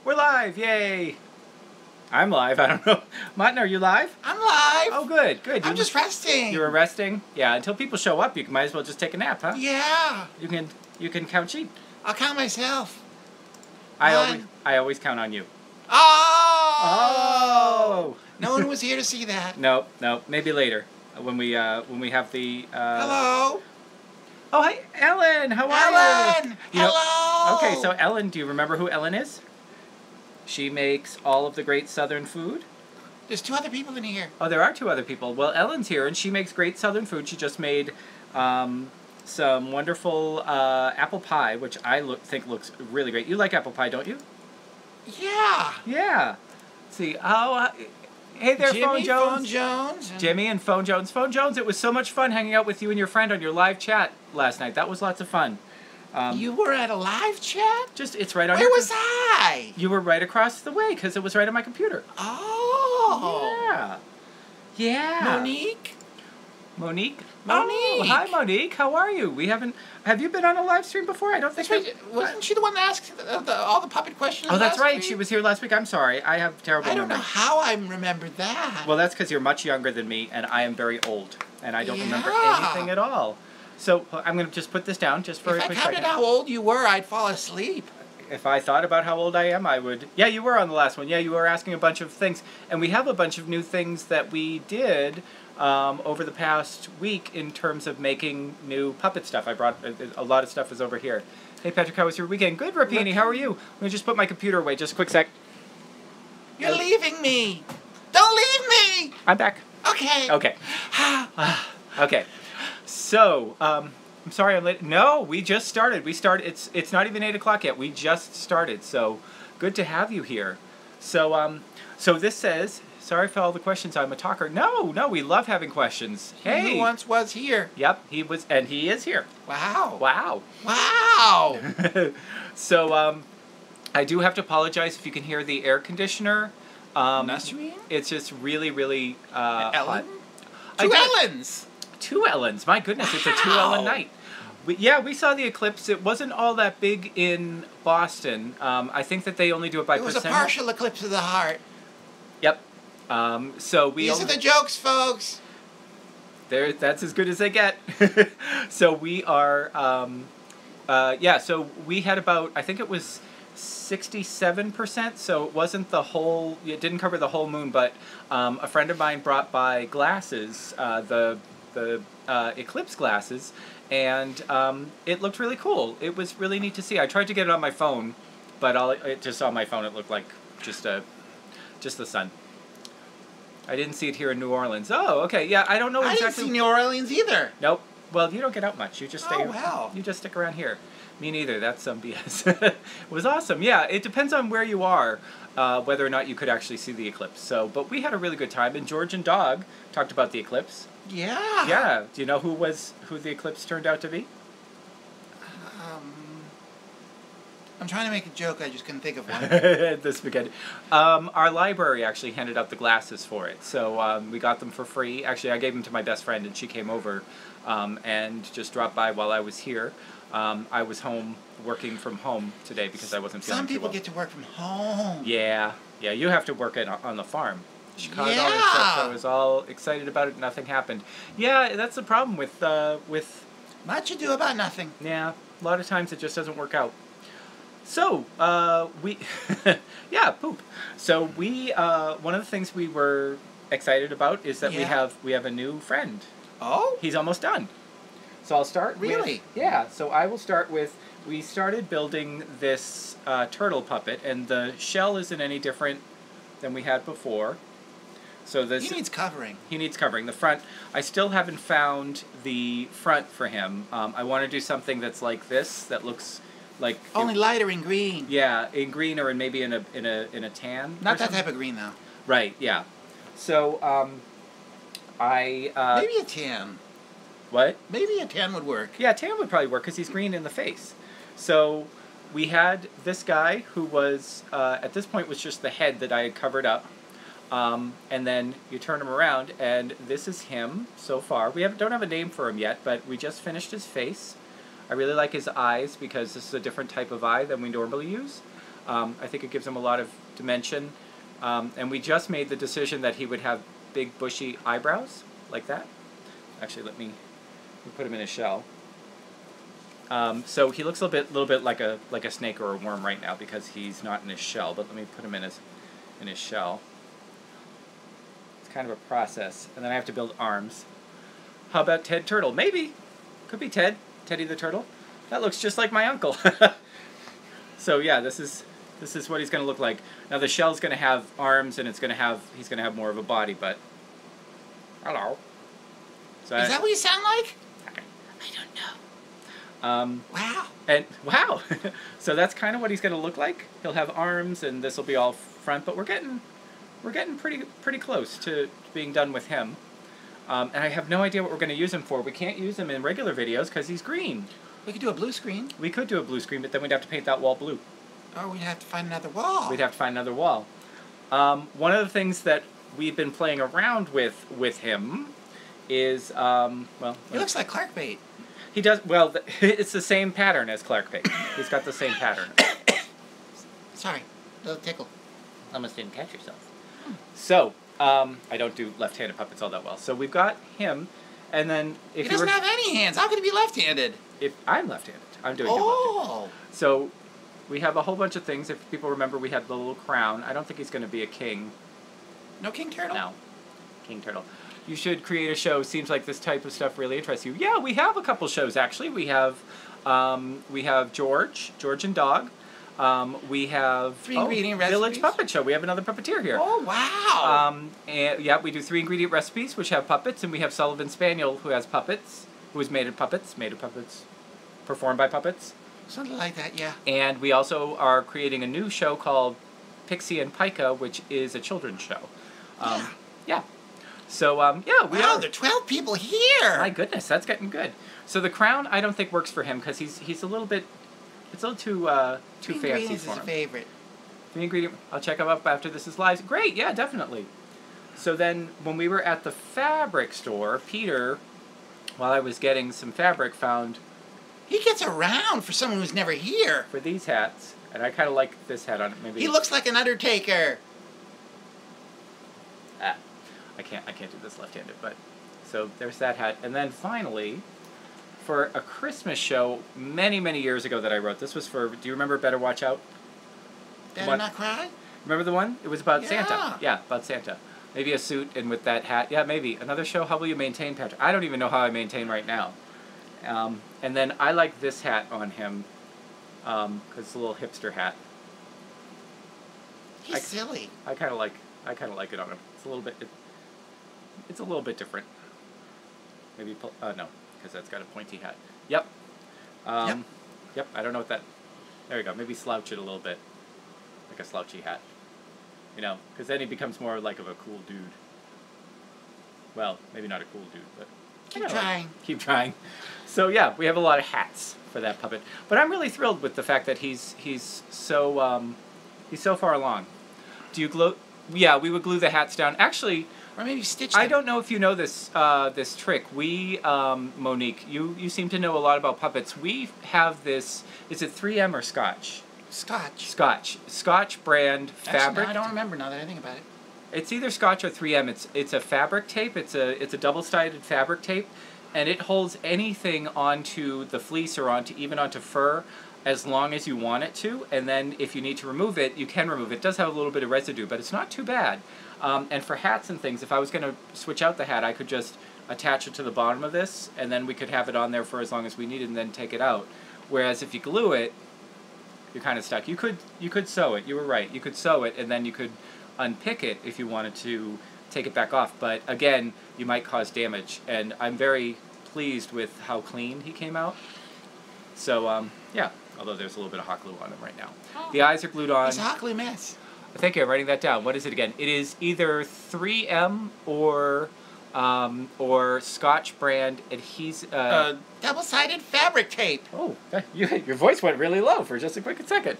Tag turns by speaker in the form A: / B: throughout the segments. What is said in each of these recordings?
A: We're live, yay! I'm live, I don't know. Martin, are you live?
B: I'm live!
A: Oh, good, good.
B: I'm just resting.
A: You were resting? Yeah, until people show up, you might as well just take a nap, huh?
B: Yeah.
A: You can count sheep.
B: I'll count myself.
A: I always count on you.
B: Oh! No one was here to see that.
A: No, maybe later. When we have the...
B: Hello?
A: Oh, hi, Ellen! How are you?
B: Ellen! Hello!
A: Okay, so Ellen, do you remember who Ellen is? She makes all of the great Southern food.
B: There's 2 other people in here.
A: Oh, there are 2 other people. Well, Ellen's here, and she makes great Southern food. She just made some wonderful apple pie, which I think looks really great. You like apple pie, don't you?
B: Yeah.
A: Yeah. Let's see. Oh, hey there,
B: Jimmy,
A: Phone Jones. Jimmy and Phone Jones. Phone Jones, it was so much fun hanging out with you and your friend on your live chat last night. That was lots of fun.
B: You were at a live chat?
A: It's right on.
B: Where was I?
A: You were right across the way because it was right on my computer.
B: Oh.
A: Yeah. Yeah.
B: Monique?
A: Monique?
B: Monique.
A: Oh, hi, Monique. How are you? Have you been on a live stream before? I don't think
B: Wasn't she the one that asked all the puppet questions?
A: Oh, that's right.
B: Week?
A: She was here last week. I'm sorry. I have terrible memory.
B: I don't know how I remembered that.
A: Well, that's because you're much younger than me, and I am very old, and I don't remember anything at all. So I'm going to just put this down just for a quick second.
B: If I counted how old you were, I'd fall asleep.
A: If I thought about how old I am, I would... Yeah, you were on the last one. Yeah, you were asking a bunch of things. And we have a bunch of new things that we did over the past week in terms of making new puppet stuff. I brought... A lot of stuff is over here. Hey, Patrick, how was your weekend? Good, Rapini. How are you? Let me just put my computer away. Just a quick sec.
B: You're leaving me. Don't leave me.
A: I'm back.
B: Okay.
A: Okay. Okay. So, I'm sorry I'm late. No, we just started. It's not even 8 o'clock yet. We just started. So, good to have you here. So, so this says, sorry for all the questions. I'm a talker. No, we love having questions. Hey.
B: He once was here.
A: Yep, he was, and he is here.
B: Wow.
A: Wow.
B: Wow.
A: So, I do have to apologize if you can hear the air conditioner.
B: Nursery?
A: It's just really, really
B: Ellen?
A: hot.
B: 2 Ellens.
A: 2 Ellens. My goodness, It's a 2 Ellen night. We saw the eclipse. It wasn't all that big in Boston. I think that they only do it by percentage.
B: It was a partial eclipse of the heart.
A: Yep. So
B: These are the jokes, folks.
A: That's as good as they get. So we are... so we had about, I think it was 67%, so it wasn't the whole... It didn't cover the whole moon, but a friend of mine brought by glasses, the eclipse glasses, and it looked really cool. It was really neat to see. I tried to get it on my phone, but just on my phone it looked like just the sun. I didn't see it here in New Orleans. Oh, okay. Yeah, I don't know exactly.
B: I didn't see New Orleans either.
A: Nope. Well, you don't get out much. You just stay.
B: Oh, wow.
A: You just stick around here. Me neither. That's some BS. It was awesome. Yeah, it depends on where you are, whether or not you could actually see the eclipse. So, but we had a really good time, and George and Dog talked about the eclipse.
B: Yeah.
A: Yeah. Do you know who the eclipse turned out to be?
B: I'm trying to make a joke. I just couldn't think of one.
A: The spaghetti. Our library actually handed out the glasses for it, so we got them for free. Actually, I gave them to my best friend, and she came over and just dropped by while I was here. I was home working from home today because I wasn't feeling too well.
B: Some people get to work from home.
A: Yeah. You have to work on the farm. Chicago,
B: yeah.
A: And stuff, so I was all excited about it. Nothing happened. Yeah, that's the problem with
B: Much ado about nothing.
A: Yeah, a lot of times it just doesn't work out. So yeah, poop. So one of the things we were excited about is that we have a new friend.
B: Oh,
A: he's almost done. So I'll start.
B: Really?
A: So I will start with. We started building this turtle puppet, and the shell isn't any different than we had before. So this...
B: He needs covering.
A: He needs covering. The front, I still haven't found the front for him. I want to do something that's like this, that looks like...
B: Only lighter in green.
A: Yeah, in green or maybe in a tan.
B: Not that type of green, though.
A: Right, yeah. So,
B: maybe a tan.
A: What?
B: Maybe a tan would work.
A: Yeah, tan would probably work because he's green in the face. So we had this guy who was, at this point, was just the head that I had covered up. And then you turn him around, and this is him so far. We don't have a name for him yet, but we just finished his face. I really like his eyes because this is a different type of eye than we normally use. I think it gives him a lot of dimension. And we just made the decision that he would have big bushy eyebrows, like that. Actually, let me put him in his shell. So he looks a little bit like a snake or a worm right now because he's not in his shell. But let me put him in his shell. It's kind of a process, and then I have to build arms. How about Ted Turtle? Maybe, could be Teddy the Turtle. That looks just like my uncle. So yeah, this is what he's going to look like. Now the shell's going to have arms, and he's going to have more of a body. But hello. So
B: Is that what you sound like?
A: I don't know.
B: Wow.
A: And wow. So that's kind of what he's going to look like. He'll have arms, and this will be all front. But we're getting pretty close to being done with him. And I have no idea what we're going to use him for. We can't use him in regular videos because he's green.
B: We could do a blue screen.
A: We could do a blue screen, but then we'd have to paint that wall blue.
B: Or we'd have to find another wall.
A: We'd have to find another wall. One of the things that we've been playing around with him is, well...
B: He looks like Clark Bait.
A: He does, well, it's the same pattern as Clark Bait. He's got the same pattern.
B: Sorry, little tickle.
A: Almost didn't catch yourself. So, I don't do left-handed puppets all that well. So we've got him, and then if
B: he doesn't have any hands. How could he be left-handed?
A: If I'm left-handed, I'm doing him left-handed. So we have a whole bunch of things. If people remember, we had the little crown. I don't think he's going to be a king.
B: No king turtle?
A: No, king turtle. You should create a show. Seems like this type of stuff really interests you. Yeah, we have a couple shows actually. We have George and Dog. We have
B: 3 ingredient recipes.
A: Village Puppet Show. We have another puppeteer here.
B: Oh wow!
A: And yeah, we do 3 ingredient recipes, which have puppets, and we have Sullivan Spaniel, who has puppets, who is made of puppets, performed by puppets.
B: Something like that, yeah.
A: And we also are creating a new show called Pixie and Pica, which is a children's show. Yeah. So yeah, we
B: wow,
A: are.
B: there are 12 people here.
A: My goodness, that's getting good. So the crown, I don't think works for him because he's a little bit. It's a little too fancy for him.
B: Is a favorite.
A: 3 ingredient. I'll check him up after this is live. Great, yeah, definitely. So then, when we were at the fabric store, Peter, while I was getting some fabric, found.
B: He gets around for someone who's never here.
A: For these hats, and I kind of like this hat on it. Maybe
B: he looks like an undertaker.
A: I can't do this left-handed, but so there's that hat, and then finally. For a Christmas show many years ago that I wrote. This was for, do you remember Better Watch Out?
B: Better Not Cry?
A: Remember the one? It was about
B: Yeah.
A: Santa. Yeah, about Santa. Maybe a suit and with that hat. Yeah, maybe. Another show, How Will You Maintain, Patrick? I don't even know how I maintain right now. And then I like this hat on him because it's a little hipster hat.
B: He's silly.
A: I kind of like it on him. It's a little bit. It's a little bit different. Maybe no. Because that's got a pointy hat. Yep. Yep, I don't know what that... There we go. Maybe slouch it a little bit. Like a slouchy hat. You know, because then he becomes more like of a cool dude. Well, maybe not a cool dude, but...
B: Keep trying.
A: Keep trying. So yeah, we have a lot of hats for that puppet. But I'm really thrilled with the fact that he's so far along. Do you glue... Yeah, we would glue the hats down. Actually...
B: Or maybe stitch them.
A: I don't know if you know this this trick. We, Monique, you seem to know a lot about puppets. We have this, is it 3M or Scotch?
B: Scotch.
A: Scotch brand fabric.
B: No, I don't remember now that I think about it.
A: It's either Scotch or 3M. It's a fabric tape. It's a double-sided fabric tape, and it holds anything onto the fleece or even onto fur as long as you want it to. And then if you need to remove it, you can remove it. It does have a little bit of residue, but it's not too bad. And for hats and things, if I was going to switch out the hat, I could just attach it to the bottom of this, and then we could have it on there for as long as we needed, and then take it out. Whereas if you glue it, you're kind of stuck. You could sew it. You were right. You could sew it, and then you could unpick it if you wanted to take it back off. But again, you might cause damage. And I'm very pleased with how clean he came out. So yeah. Although there's a little bit of hot glue on him right now. Oh. The eyes are glued on.
B: It's a hot glue mess.
A: Thank you. I'm writing that down. What is it again? It is either 3M or Scotch brand adhesive.
B: Double-sided fabric tape.
A: Oh, your voice went really low for just a quick second.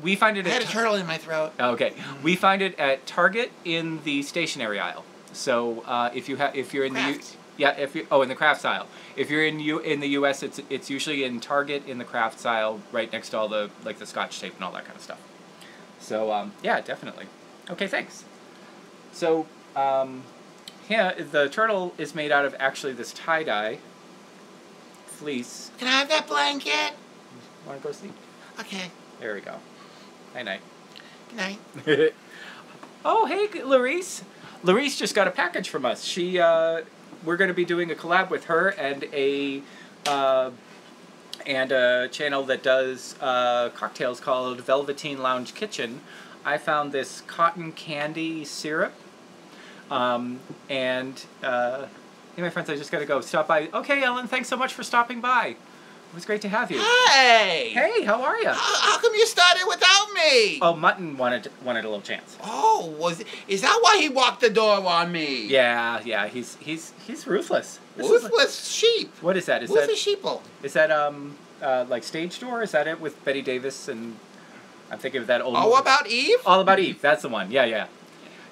A: We find it.
B: I had a turtle in my throat.
A: Okay, we find it at Target in the stationery aisle. So if you're in
B: Crafts.
A: in the crafts aisle. If you're in the U.S., it's usually in Target in the crafts aisle, right next to all the Scotch tape and all that kind of stuff. So, yeah, definitely. Okay, thanks. So, yeah, the turtle is made out of actually this tie-dye fleece.
B: Can I have that blanket?
A: Want to go sleep?
B: Okay.
A: There we go. Night-night.
B: Good night.
A: Oh, hey, Larice. Larice just got a package from us. We're going to be doing a collab with her and a channel that does cocktails called Velveteen Lounge Kitchen. I found this cotton candy syrup. Hey, my friends, I just got to go. Stop by. Okay, Ellen, thanks so much for stopping by. It was great to have you.
B: Hey!
A: Hey, how are you?
B: How come you started without me?
A: Oh, Mutton wanted a little chance.
B: Oh, is that why he walked the door on me?
A: Yeah, he's ruthless.
B: Ruthless sheep.
A: What is that?
B: Ruthless sheeple.
A: Is that like Stage Door? Is that it with Betty Davis and I'm thinking of that old
B: All
A: movie.
B: About Eve?
A: All About Eve. That's the one. Yeah.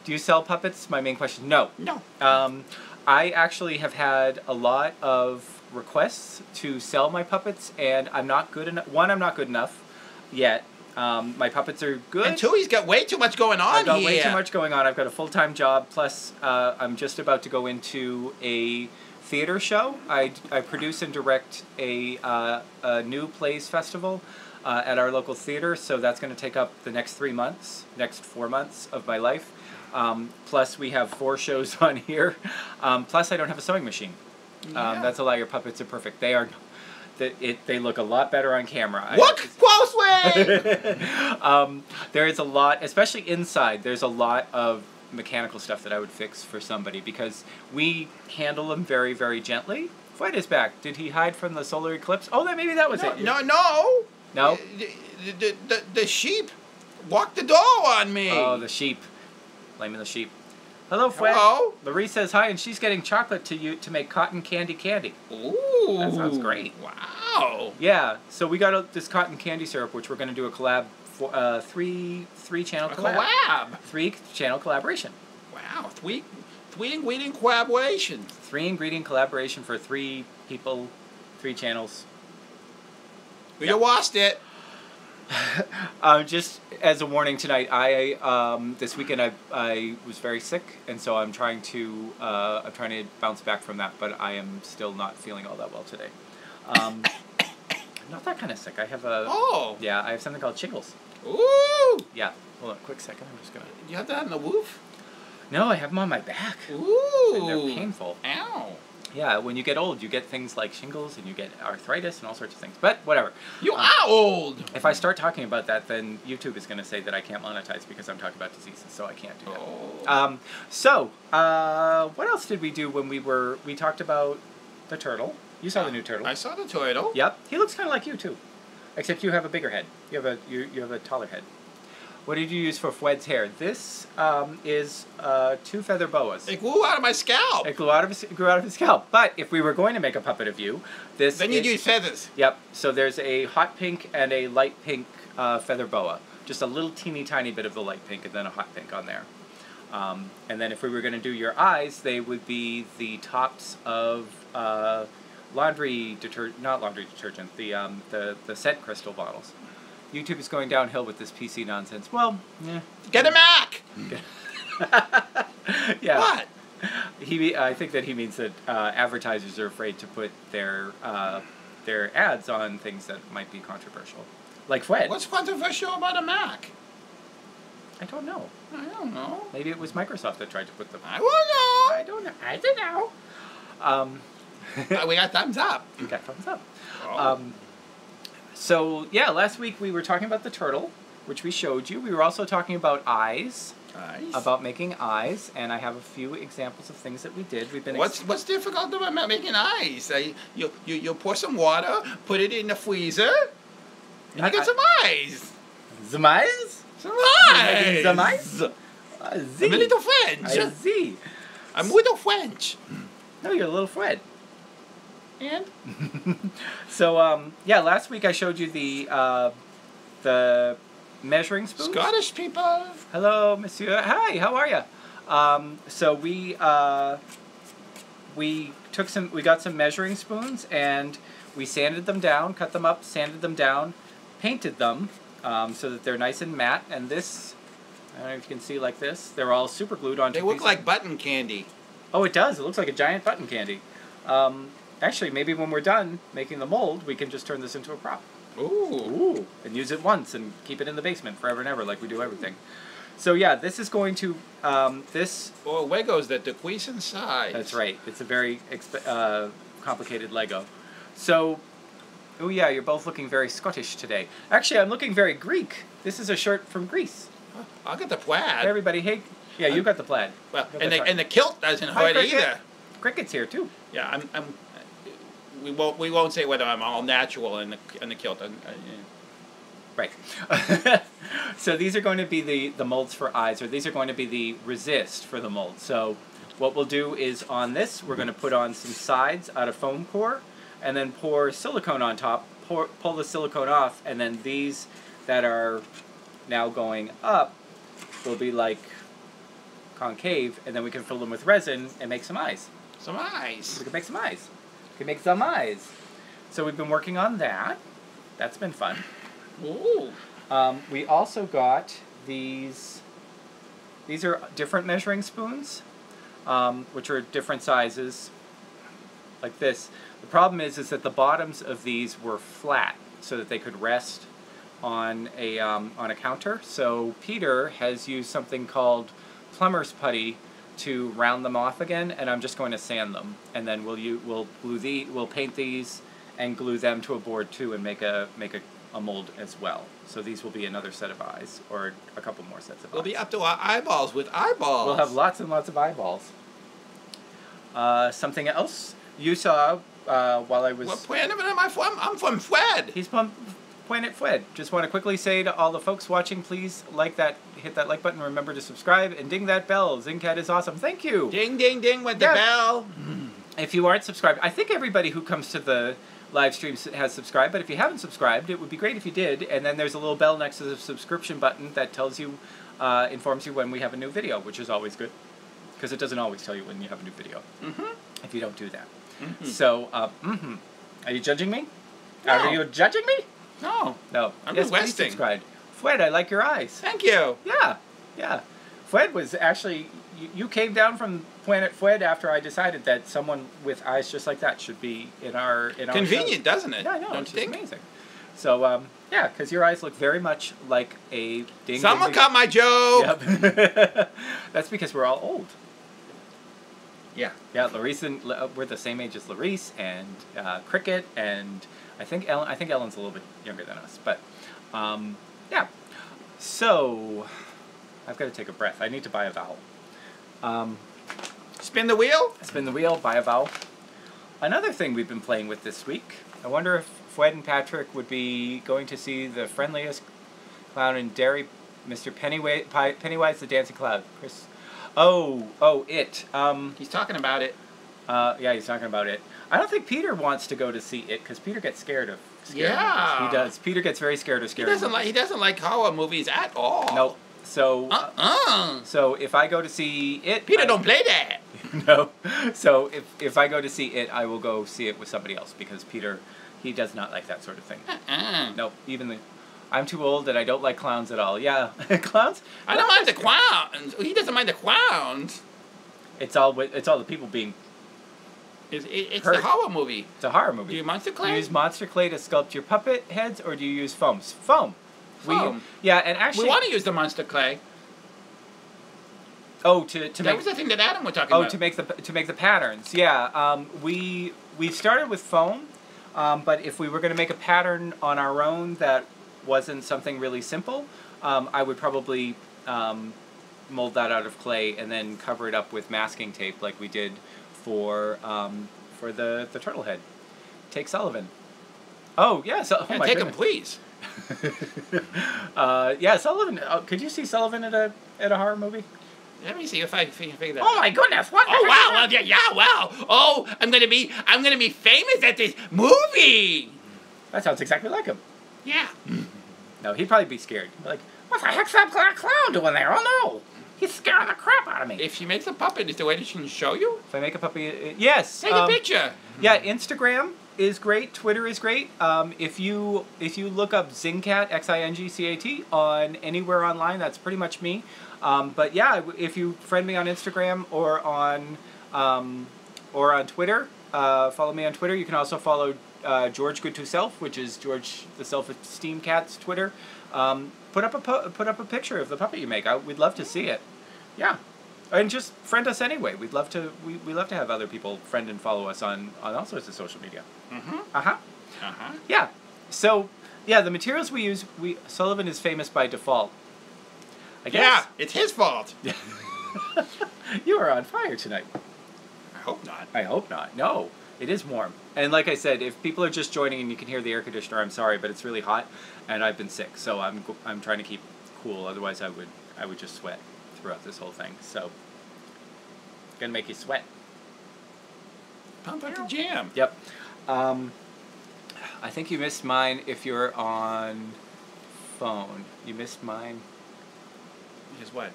A: Do you sell puppets? My main question. No.
B: No.
A: I actually have had a lot of requests to sell my puppets, and I'm not good enough. One, I'm not good enough yet. My puppets are good.
B: And two, he's got way too much going on here.
A: I've got way too much going on. I've got a full-time job, plus I'm just about to go into a theater show. I produce and direct a new plays festival at our local theater, so that's going to take up the next 4 months of my life. Plus we have 4 shows on here. Plus I don't have a sewing machine.
B: Yeah.
A: That's a lie. Your puppets are perfect. They are. They look a lot better on camera.
B: Look closely!
A: There is a lot, especially inside, there's a lot of mechanical stuff that I would fix for somebody because we handle them very, very gently. Flight is back. Did he hide from the solar eclipse? Oh, maybe that was it.
B: No.
A: No?
B: The sheep walked the door on me.
A: Oh, the sheep. Blaming the sheep. Hello, Fred.
B: Hello.
A: Larry says hi, and she's getting chocolate to make cotton candy.
B: Ooh.
A: That sounds great.
B: Wow.
A: Yeah, so we got this cotton candy syrup, which we're going to do a collab for three-channel collab. 3-channel collaboration.
B: Wow, three ingredient collaboration.
A: 3-ingredient collaboration for 3 people, 3 channels.
B: You lost it.
A: Just as a warning tonight, this weekend I was very sick, and so I'm trying to bounce back from that, but I am still not feeling all that well today. Not that kind of sick. I have I have something called shingles.
B: Ooh.
A: Yeah. Hold on, a quick second. I'm just gonna.
B: You have that on the roof?
A: No, I have them on my back.
B: Ooh.
A: And they're painful.
B: Ow.
A: Yeah, when you get old, you get things like shingles and you get arthritis and all sorts of things. But whatever.
B: You are old.
A: If I start talking about that, then YouTube is going to say that I can't monetize because I'm talking about diseases, so I can't do that.
B: Oh.
A: What else did we do when we talked about the turtle? You saw the new turtle.
B: I saw the turtle.
A: Yep. He looks kind of like you too, except you have a bigger head. You have a taller head. What did you use for Fred's hair? This is 2 feather boas.
B: It grew out of my scalp.
A: It grew out of his scalp. But if we were going to make a puppet of you,
B: then you'd use feathers.
A: Yep. So there's a hot pink and a light pink feather boa. Just a little teeny tiny bit of the light pink and then a hot pink on there. And then if we were going to do your eyes, they would be the tops of laundry detergent, not laundry detergent, the scent crystal bottles. YouTube is going downhill with this PC nonsense. Well, yeah.
B: Get a Mac!
A: Yeah.
B: What?
A: I think that he means that advertisers are afraid to put their ads on things that might be controversial. Like Fred.
B: What's controversial about a Mac?
A: I don't know.
B: I don't know.
A: Maybe it was Microsoft that tried to put them.
B: I don't know.
A: I don't know.
B: We got thumbs up.
A: We got thumbs up.
B: Oh.
A: So, yeah, last week we were talking about the turtle, which we showed you. We were also talking about eyes. About making eyes, and I have a few examples of things that we did. We've been
B: What's difficult about making eyes? You pour some water, put it in the freezer, and you get some eyes.
A: Some eyes?
B: Some eyes.
A: Some eyes?
B: I'm a little French.
A: I see.
B: I'm little French.
A: No, you're a little Fred.
B: And?
A: So, yeah, last week I showed you the measuring spoons.
B: Scottish people.
A: Hello, monsieur. Hi, how are you? So we got some measuring spoons and we sanded them down, cut them up, sanded them down, painted them, so that they're nice and matte. And this, I don't know if you can see like this, they're all super glued onto.
B: They look like button candy.
A: Oh, it does. It looks like a giant button candy. Actually, maybe when we're done making the mold, we can just turn this into a prop.
B: Ooh.
A: And use it once and keep it in the basement forever and ever like we do everything. So yeah, this is going to, this...
B: Or Legos that decrease in size.
A: That's right. It's a very complicated Lego. So, oh yeah, you're both looking very Scottish today. Actually, I'm looking very Greek. This is a shirt from Greece.
B: I'll get the plaid.
A: Hey, everybody, hey. Yeah, you got the plaid.
B: Well, and the kilt doesn't hurt either.
A: Cricket's here too.
B: Yeah, we won't say whether I'm all natural in the kilt.
A: Right. So these are going to be the molds for eyes, or these are going to be the resist for the mold. So what we'll do is on this, we're going to put on some sides out of foam core, and then pour silicone on top, pull the silicone off, and then these that are now going up will be like concave, and then we can fill them with resin and make some eyes.
B: Some eyes.
A: We can make some eyes. We can make some eyes. So we've been working on that. That's been fun.
B: Ooh.
A: We also got these. These are different measuring spoons, which are different sizes, like this. The problem is that the bottoms of these were flat, so that they could rest on a counter. So Peter has used something called Plumber's Putty to round them off again, and I'm just going to sand them, and then we'll paint these and glue them to a board too, and make a mold as well. So these will be another set of eyes, or a couple more sets of eyes.
B: We'll be up to our eyeballs with eyeballs.
A: We'll have lots and lots of eyeballs. Something else you saw while I was...
B: What planet am I from? I'm from Fred.
A: He's from Planet Fred. Just want to quickly say to all the folks watching, please hit that like button, remember to subscribe, and ding that bell. Xingcat is awesome. Thank you.
B: Ding, ding, ding with the bell.
A: If you aren't subscribed, I think everybody who comes to the live stream has subscribed, but if you haven't subscribed, it would be great if you did, and then there's a little bell next to the subscription button that tells you, informs you when we have a new video, which is always good, because it doesn't always tell you when you have a new video, if you don't do that. So, are you judging me?
B: No.
A: Are you judging me?
B: No.
A: No.
B: I'm
A: yes, please
B: requesting.
A: subscribe. Fred, I like your eyes.
B: Thank you.
A: Yeah, yeah. Fred was actually, you came down from Planet Fred after I decided that someone with eyes just like that should be in our
B: Convenient,
A: show.
B: doesn't it?
A: Yeah, I know.
B: Don't
A: It's
B: you
A: just
B: think?
A: amazing. So, yeah, because your eyes look very much like a ding.
B: Someone cut my joke.
A: Yep. That's because we're all old.
B: Yeah.
A: Yeah, Larice and we're the same age as Larice and Cricket, and I think Ellen's a little bit younger than us, but yeah. So I've got to take a breath. I need to buy a vowel.
B: Spin the wheel.
A: Spin the wheel. Buy a vowel. Another thing we've been playing with this week. I wonder if Fred and Patrick would be going to see The Friendliest Clown in Derry, Mr. Pennywise the Dancing Clown. Chris. Oh, it.
B: He's talking about it.
A: Yeah, he's talking about it. I don't think Peter wants to go to see it because Peter gets scared of scary movies. He does. Peter gets very scared of scary movies.
B: He doesn't like horror movies at all.
A: Nope. So, so if I go to see it,
B: Peter don't play that.
A: No. So if I go to see it, I will go see it with somebody else because Peter, he does not like that sort of thing. Nope. I'm too old and I don't like clowns at all. Yeah, clowns.
B: I don't mind the clowns. He doesn't mind the clowns.
A: It's all the people being.
B: It's the horror movie.
A: It's a horror movie.
B: Do you use monster clay?
A: Do you use monster clay to sculpt your puppet heads, or do you use foam? Foam.
B: Foam.
A: Yeah, and actually
B: we want to use the monster clay.
A: Oh, to
B: that
A: make
B: was the thing that Adam was talking about.
A: Oh, to make the patterns. Yeah. We started with foam, but if we were going to make a pattern on our own that wasn't something really simple, I would probably mold that out of clay and then cover it up with masking tape like we did for the turtle head. Take Sullivan. Oh, yeah. So, oh my
B: take
A: goodness.
B: him, please.
A: Yeah, Sullivan. Could you see Sullivan at a horror movie?
B: Let me see if I can figure that.
A: Oh my goodness! What?
B: Oh wow! Well, yeah, wow! Oh, I'm gonna be famous at this movie.
A: That sounds exactly like him.
B: Yeah.
A: No, he'd probably be scared. He'd be like, what the heck's that clown doing there? Oh no! He's scaring the crap out of me.
B: If she makes a puppet, is there a way that she can show you?
A: If I make a puppy, yes.
B: Take a picture.
A: Yeah, Instagram. is great. Twitter is great. If you look up xingcat, XINGCAT, on anywhere online, that's pretty much me. But yeah, if you friend me on Instagram or on Twitter, follow me on Twitter. You can also follow George Good to Self, which is George the Self-Esteem Cat's Twitter. Put up a picture of the puppet you make. We'd love to see it. Yeah. And just friend us anyway. We'd love to. We love to have other people friend and follow us on all sorts of social media. Yeah. So yeah, the materials we use. Sullivan is famous by default. I guess.
B: Yeah, it's his fault.
A: You are on fire tonight.
B: I hope not.
A: I hope not. No, it is warm. And like I said, if people are just joining and you can hear the air conditioner, I'm sorry, but it's really hot, and I've been sick, so I'm trying to keep cool. Otherwise, I would just sweat throughout this whole thing. So, gonna make you sweat.
B: Pump up the jam.
A: Yep. I think you missed mine if you're on phone. You missed mine.
B: Is what?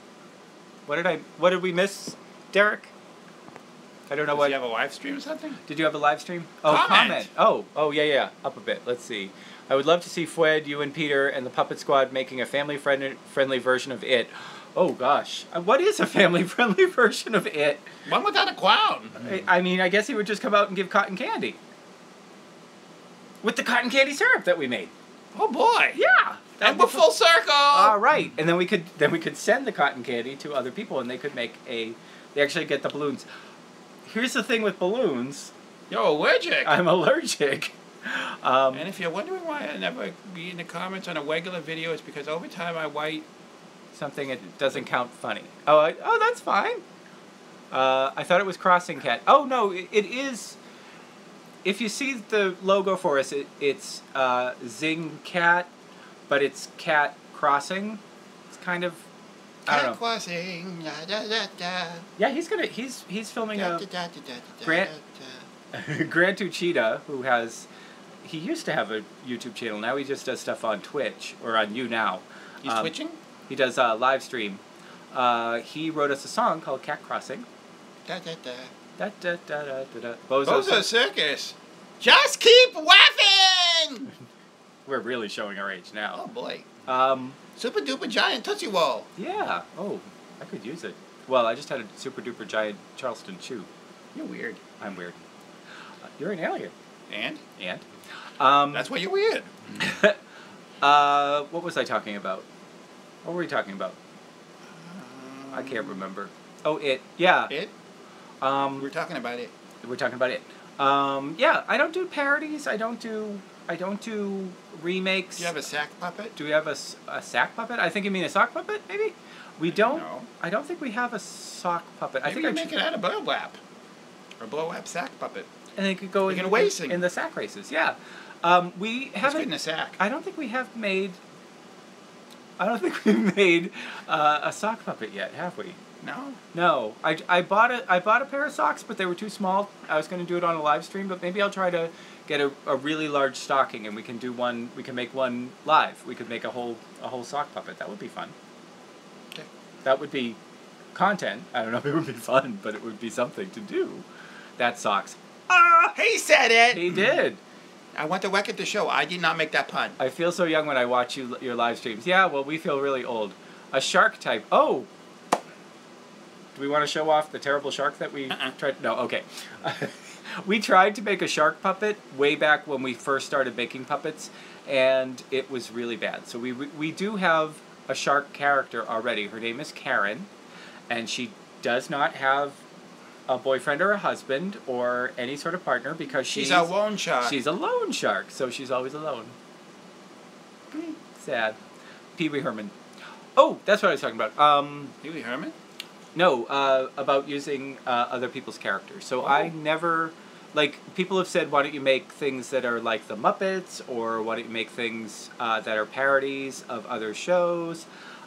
A: What did we miss, Derek? I don't know what.
B: Did you have a live stream or something?
A: Did you have a live stream? Oh, comment. Oh, yeah. Up a bit. Let's see. I would love to see Fwed, you and Peter, and the Puppet Squad making a family-friendly version of it. Oh, gosh. What is a family-friendly version of it?
B: One without a clown.
A: I mean, I guess he would just come out and give cotton candy. With the cotton candy syrup that we made.
B: Oh, boy.
A: Yeah.
B: And we're full circle.
A: All right. And then we could send the cotton candy to other people, and they could make they actually get the balloons. Here's the thing with balloons.
B: You're allergic.
A: I'm allergic.
B: And if you're wondering why I never be in the comments on a regular video, it's because every time I write
A: something, it doesn't count funny. Oh, that's fine. I thought it was crossing cat. Oh, no, it is. If you see the logo for us, it's xingcat, but it's cat crossing. It's kind of, I don't know.
B: Cat crossing, da, da, da.
A: Yeah, he's filming
B: Da,
A: a
B: da, da, da, da,
A: Grant
B: da, da.
A: Grant Uchida, he used to have a YouTube channel. Now he just does stuff on Twitch or on YouNow.
B: He's twitching?
A: He does Livestream. He wrote us a song called Cat Crossing.
B: Da, da, da.
A: Da, da, da, da, da, da.
B: Bozo Circus. Just keep laughing!
A: We're really showing our age now.
B: Oh, boy.
A: Super
B: duper giant Tootsie Roll.
A: Yeah. Oh, I could use it. Well, I just had a super duper giant Charleston chew.
B: You're weird.
A: I'm weird. You're an alien.
B: And?
A: That's
B: why you're weird.
A: What was I talking about? What were we talking about? I can't remember. Oh, it. Yeah.
B: It? We're talking about it.
A: We're talking about it. Yeah, I don't do parodies. I don't do remakes.
B: Do you have a sack puppet?
A: Do we have a sack puppet? I think you mean a sock puppet, maybe? We don't.
B: No.
A: I don't think we have a sock puppet.
B: Maybe
A: I think
B: you make it out of blow wrap. Or blow wrap sack puppet.
A: And they could go in the sack races. Yeah. We haven't.
B: It's good in a sack.
A: I don't think we have made. I don't think we've made a sock puppet yet, have we?
B: No.
A: No. I bought a pair of socks, but they were too small. I was going to do it on a live stream, but maybe I'll try to get a really large stocking, and we can do one. We can make one live. We could make a whole sock puppet. That would be fun.
B: Okay.
A: That would be content. I don't know if it would be fun, but it would be something to do. That's socks.
B: He said it.
A: He did.
B: I want the record to show I did not make that pun.
A: I feel so young when I watch your live streams. Yeah, well, we feel really old. A shark type. Oh. Do we want to show off the terrible shark that we tried? No, okay. We tried to make a shark puppet way back when we first started making puppets, and it was really bad. So we do have a shark character already. Her name is Karen, and she does not have a boyfriend or a husband or any sort of partner because she's
B: a lone shark.
A: She's a lone shark, so she's always alone. Sad. Pee Wee Herman. Oh, that's what I was talking about.
B: Pee Wee Herman?
A: No, about using other people's characters. So I never, like, people have said, why don't you make things that are like the Muppets, or why don't you make things that are parodies of other shows,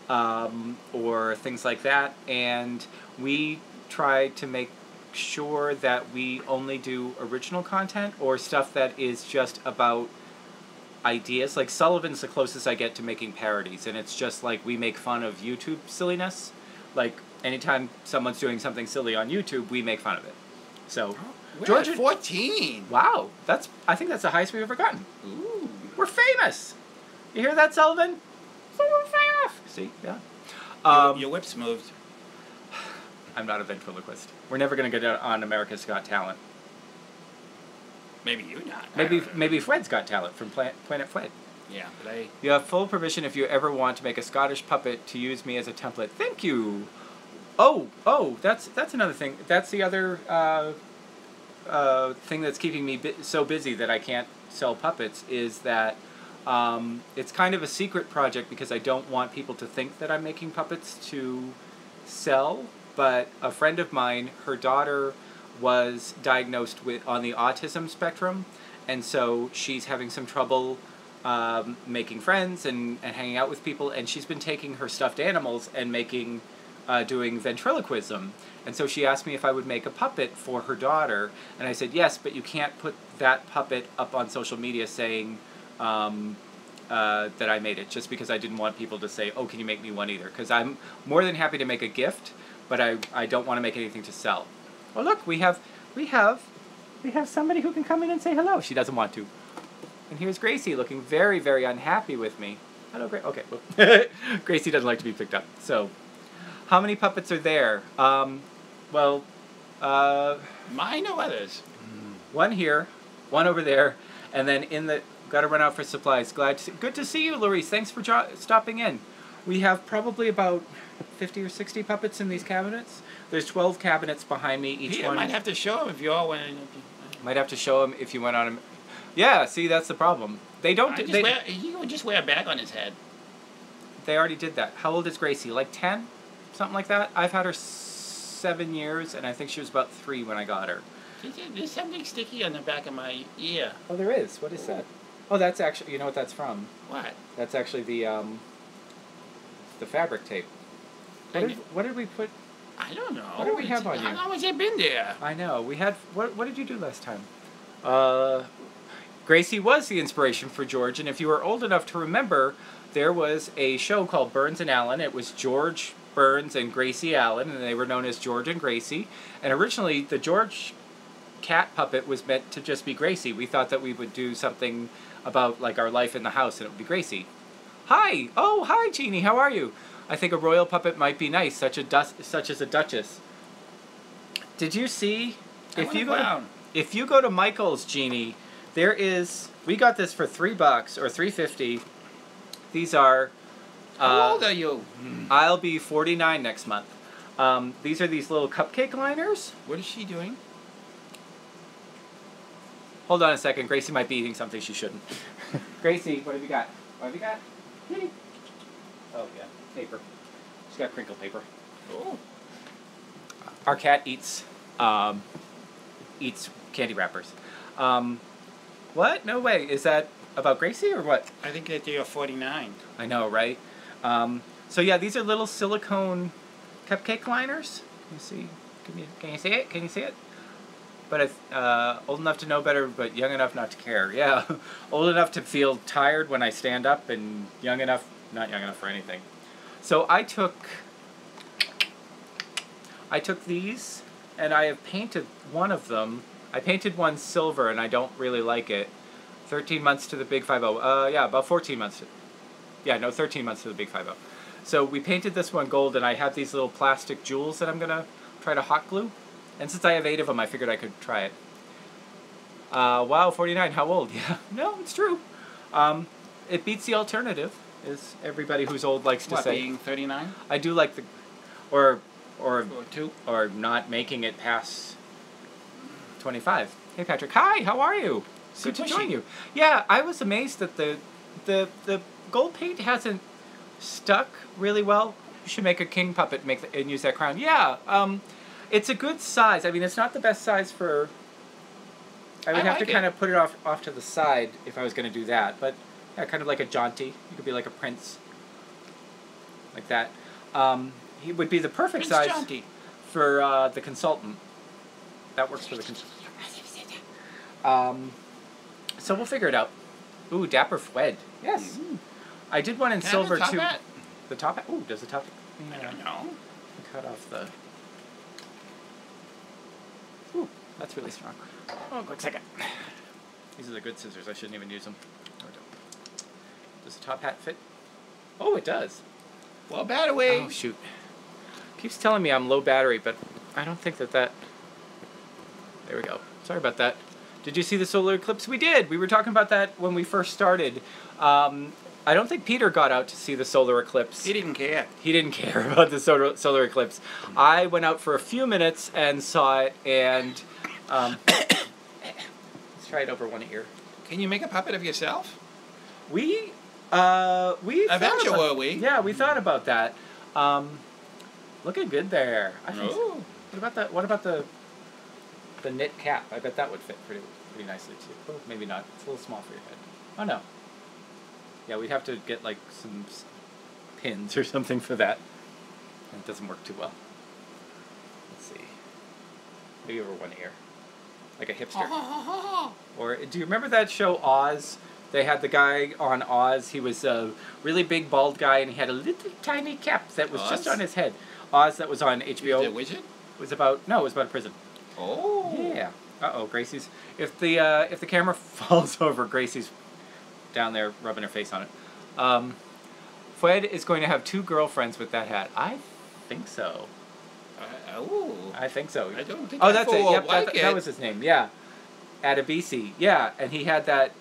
A: or things like that. And we try to make sure that we only do original content or stuff that is just about ideas. Like Sullivan's the closest I get to making parodies, and it's just like we make fun of YouTube silliness. Like anytime someone's doing something silly on YouTube, we make fun of it. So
B: We're at 14.
A: Wow, I think that's the highest we've ever gotten.
B: Ooh.
A: We're famous. You hear that, Sullivan? We're famous. See, yeah.
B: Your whip's moved.
A: I'm not a ventriloquist. We're never going to get on America's Got Talent.
B: Maybe you're not.
A: Maybe Fred's Got Talent from Planet Fred.
B: Yeah, but I...
A: You have full permission if you ever want to make a Scottish puppet to use me as a template. Thank you. Oh, that's another thing. That's the other thing that's keeping me so busy that I can't sell puppets is that it's kind of a secret project because I don't want people to think that I'm making puppets to sell. But a friend of mine, her daughter was diagnosed on the autism spectrum, and so she's having some trouble making friends and hanging out with people, and she's been taking her stuffed animals and doing ventriloquism. And so she asked me if I would make a puppet for her daughter, and I said yes, but you can't put that puppet up on social media saying that I made it, just because I didn't want people to say, oh, can you make me one either? Because I'm more than happy to make a gift, but I don't want to make anything to sell. Oh look, we have somebody who can come in and say hello. She doesn't want to. And here's Gracie looking very, very unhappy with me. Hello, Gracie. Okay. Gracie doesn't like to be picked up. So, how many puppets are there? Mine or
B: others?
A: One here, one over there, and then got to run out for supplies. Good to see you, Louise. Thanks for stopping in. We have probably about 50 or 60 puppets in these cabinets. There's 12 cabinets behind me. Each one.
B: Might have to show them if you all went.
A: Might have to show them if you went on them. Yeah, see, that's the problem. They don't.
B: He would just wear a bag on his head.
A: They already did that. How old is Gracie? Like 10? Something like that? I've had her 7 years, and I think she was about 3 when I got her.
B: There's something sticky on the back of my ear.
A: Oh, there is. What is that? Oh, that's actually, you know what that's from?
B: What?
A: That's actually the fabric tape. What did we put?
B: I don't know.
A: What did we have on you?
B: How long has it been there?
A: I know. We had, what did you do last time? Gracie was the inspiration for George, and if you were old enough to remember, there was a show called Burns and Allen. It was George Burns and Gracie Allen, and they were known as George and Gracie. And originally, the George cat puppet was meant to just be Gracie. We thought that we would do something about like our life in the house, and it would be Gracie. Hi! Oh, hi, Jeannie. How are you? I think a royal puppet might be nice, such as a duchess. Did you see? If you go to Michael's, Jeannie, we got this for $3 or $3.50. These are.
B: How old are you?
A: I'll be 49 next month. These are these little cupcake liners.
B: What is she doing?
A: Hold on a second. Gracie might be eating something she shouldn't. Gracie, what have you got? What have you got? Kitty. Oh yeah, paper. She's got crinkle paper.
B: Oh.
A: Our cat eats candy wrappers. What? No way. Is that about Gracie or what?
B: I think that they are 49.
A: I know, right? So yeah, these are little silicone cupcake liners. You see? Can you see it? Can you see it? But old enough to know better, but young enough not to care. Yeah, old enough to feel tired when I stand up, and young enough, not young enough for anything. So I took these, and I have painted one of them. I painted one silver, and I don't really like it. 13 months to the Big 5-0. Yeah, about 14 months. 13 months to the Big 5-0. So we painted this one gold, and I have these little plastic jewels that I'm going to try to hot glue. And since I have 8 of them, I figured I could try it. Wow, 49, how old? Yeah, no, it's true. It beats the alternative, as everybody who's old likes to say.
B: Being 39?
A: I do like or
B: 2?
A: Or not making it past 25. Hey, Patrick. Hi, how are you? Good to join you. Yeah, I was amazed that the gold paint hasn't stuck really well. You should make a king puppet and use that crown. Yeah, it's a good size. I mean, it's not the best size for... I would have to kind of put it off to the side if I was going to do that. But, yeah, kind of like a jaunty. You could be like a prince. Like that. He would be the perfect size jaunty for the consultant. That works for the consultant. So we'll figure it out. Ooh, Dapper Fred. Yes. Mm-hmm. I did one in silver, too. The top hat? Ooh, does the top hat?
B: I don't know.
A: Cut off the... Ooh, That's really strong. Oh, quick second. These are the good scissors. I shouldn't even use them. Or don't. Does the top hat fit? Oh, it does.
B: Well, battery.
A: Oh, shoot. Keeps telling me I'm low battery, but I don't think that... There we go. Sorry about that. Did you see the solar eclipse? We did. We were talking about that when we first started. I don't think Peter got out to see the solar eclipse.
B: He didn't care.
A: He didn't care about the solar eclipse. I went out for a few minutes and saw it, and let's try it over one ear.
B: Can you make a puppet of yourself?
A: We
B: Eventually.
A: Yeah, we thought about that. Looking good there. I think.
B: Oh.
A: What about the knit cap? I bet that would fit pretty nicely too. Oh, maybe not. It's a little small for your head. Oh no. Yeah, we'd have to get like some pins or something for that. And it doesn't work too well. Let's see. Maybe over one ear. Like a hipster. Or do you remember that show Oz? They had the guy on Oz. He was a really big bald guy and he had a little tiny cap that was just on his head. Oz, that was on HBO.
B: The widget?
A: It was about a prison.
B: Oh.
A: Yeah. Uh-oh, Gracie's. If the camera falls over, Gracie's down there rubbing her face on it. Fred is going to have 2 girlfriends with that hat. I think so. I think so.
B: I don't think.
A: Oh, that's it. Yep,
B: like
A: that was his name. Yeah, Adebisi. Yeah, and he had that.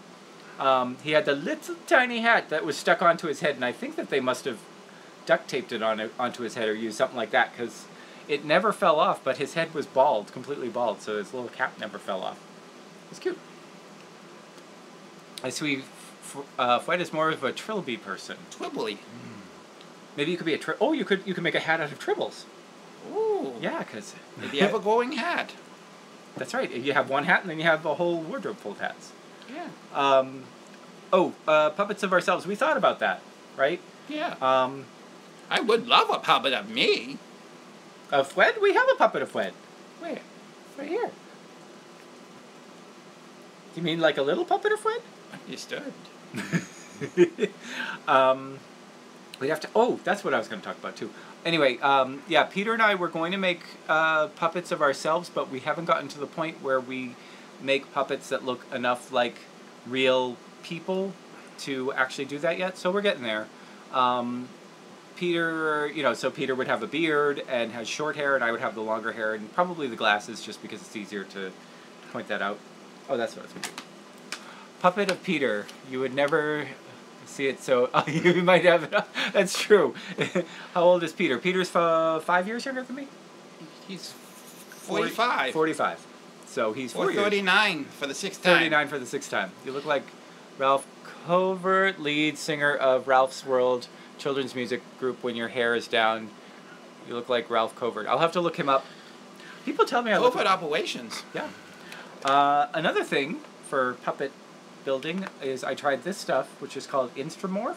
A: He had the little tiny hat that was stuck onto his head, and I think that they must have duct taped it onto his head or used something like that because it never fell off. But his head was bald, completely bald, so his little cap never fell off. It was cute. I see. Fred is more of a trilby person.
B: Twibbly.
A: Maybe you could be a oh, you could make a hat out of tribbles.
B: Ooh.
A: Yeah, because
B: The ever-going hat.
A: That's right. You have one hat, and then you have a whole wardrobe full of hats.
B: Yeah.
A: Puppets of ourselves. We thought about that, right?
B: Yeah. I would love a puppet of me.
A: Of Fred? We have a puppet of Fred. Where? Right here. You mean like a little puppet of Fred?
B: Understood.
A: We'd have to... Oh, that's what I was going to talk about, too. Anyway, yeah, Peter and I were going to make puppets of ourselves, but we haven't gotten to the point where we make puppets that look enough like real people to actually do that yet, so we're getting there. Peter, so Peter would have a beard and has short hair, and I would have the longer hair and probably the glasses just because it's easier to point that out. Oh, that's what I was going to do. Puppet of Peter. You would never see it, so you might have it. That's true. How old is Peter? Peter's 5 years younger than me?
B: He's 45.
A: 45. So he's 4 years.
B: 39 for the 6th time.
A: 39 for the 6th time. You look like Ralph Covert, lead singer of Ralph's World children's music group. When your hair is down, you look like Ralph Covert. I'll have to look him up. People tell me I look
B: Covert operations.
A: Yeah. Another thing for puppet building is I tried this stuff, which is called Instamorph.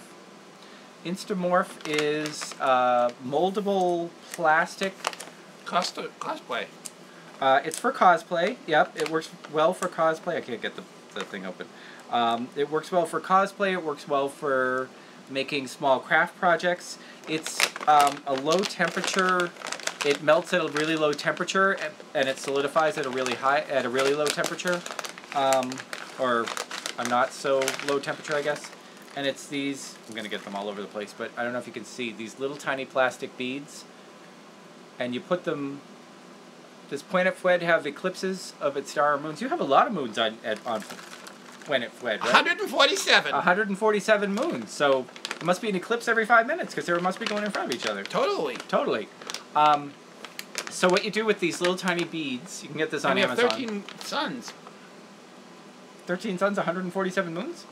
A: Instamorph is moldable plastic.
B: Cosplay.
A: It's for cosplay. Yep, it works well for cosplay. I can't get the thing open. It works well for cosplay. It works well for making small craft projects. It's a low temperature. It melts at a really low temperature, and it solidifies at a really low temperature, or a not so low temperature, I guess. And it's these. I'm gonna get them all over the place, but I don't know if you can see these little tiny plastic beads, and you put them. Does Planet Fred have eclipses of its star or moons? You have a lot of moons on Planet Fred, right?
B: 147.
A: 147 moons. So it must be an eclipse every 5 minutes because they must be going in front of each other.
B: Totally.
A: Totally. So what you do with these little tiny beads, you can get this on Amazon.
B: We have 13 suns.
A: 13 suns, 147 moons?